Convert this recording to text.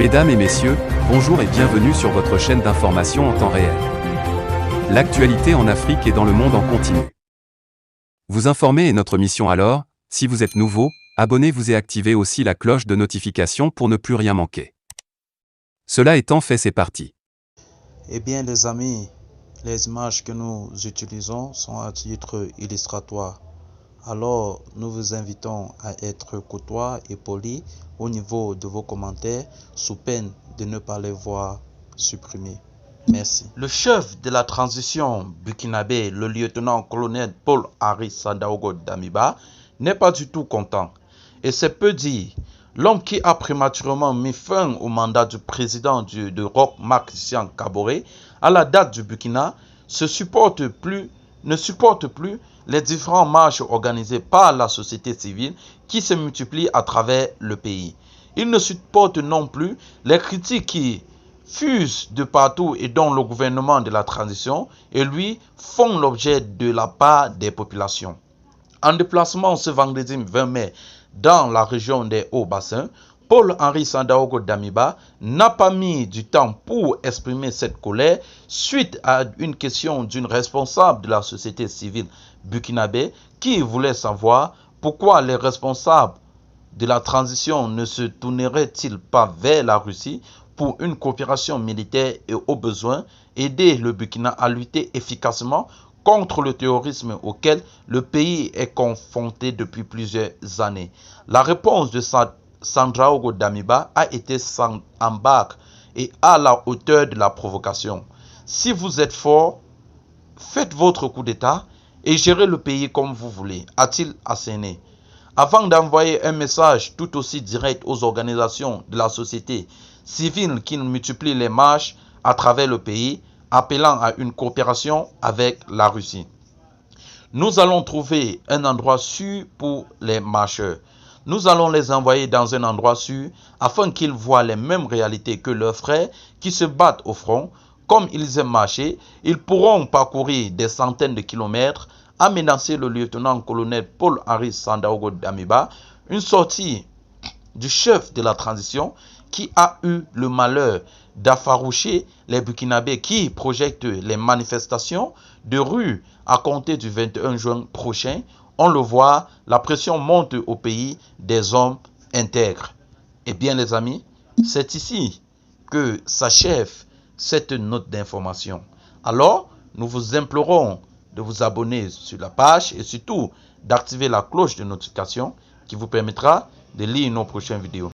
Mesdames et messieurs, bonjour et bienvenue sur votre chaîne d'information en temps réel. L'actualité en Afrique et dans le monde en continu. Vous informer est notre mission alors, si vous êtes nouveau, abonnez-vous et activez aussi la cloche de notification pour ne plus rien manquer. Cela étant fait, c'est parti. Eh bien les amis, les images que nous utilisons sont à titre illustratoire. Alors nous vous invitons à être courtois et polis au niveau de vos commentaires sous peine de ne pas les voir supprimés. Merci. Le chef de la transition burkinabé, le lieutenant-colonel Paul-Henri Sandaogo Damiba, n'est pas du tout content. Et c'est peu dire, l'homme qui a prématurément mis fin au mandat du président de Roch Marc Christian Kaboré à la date du Burkina ne supporte plus les différentes marches organisées par la société civile qui se multiplient à travers le pays. Il ne supporte non plus les critiques qui fusent de partout et dont le gouvernement de la transition et lui font l'objet de la part des populations. En déplacement ce vendredi 20 mai dans la région des Hauts-Bassins, Paul-Henri Sandaogo Damiba n'a pas mis du temps pour exprimer cette colère suite à une question d'une responsable de la société civile burkinabé qui voulait savoir pourquoi les responsables de la transition ne se tourneraient-ils pas vers la Russie pour une coopération militaire et au besoin aider le Burkina à lutter efficacement contre le terrorisme auquel le pays est confronté depuis plusieurs années. La réponse de Sandaogo Damiba a été sans embarque et à la hauteur de la provocation. Si vous êtes fort, faites votre coup d'État et gérez le pays comme vous voulez, a-t-il asséné. Avant d'envoyer un message tout aussi direct aux organisations de la société civile qui multiplient les marches à travers le pays, appelant à une coopération avec la Russie. Nous allons trouver un endroit sûr pour les marcheurs. Nous allons les envoyer dans un endroit sûr afin qu'ils voient les mêmes réalités que leurs frères qui se battent au front. Comme ils aiment marcher, ils pourront parcourir des centaines de kilomètres, a menacé le lieutenant-colonel Paul-Henri Sandaogo Damiba, une sortie du chef de la transition qui a eu le malheur d'affaroucher les Burkinabés qui projettent les manifestations de rue à compter du 21 juin prochain. On le voit, la pression monte au pays des hommes intègres. Eh bien les amis, c'est ici que s'achève cette note d'information. Alors, nous vous implorons de vous abonner sur la page et surtout d'activer la cloche de notification qui vous permettra de lire nos prochaines vidéos.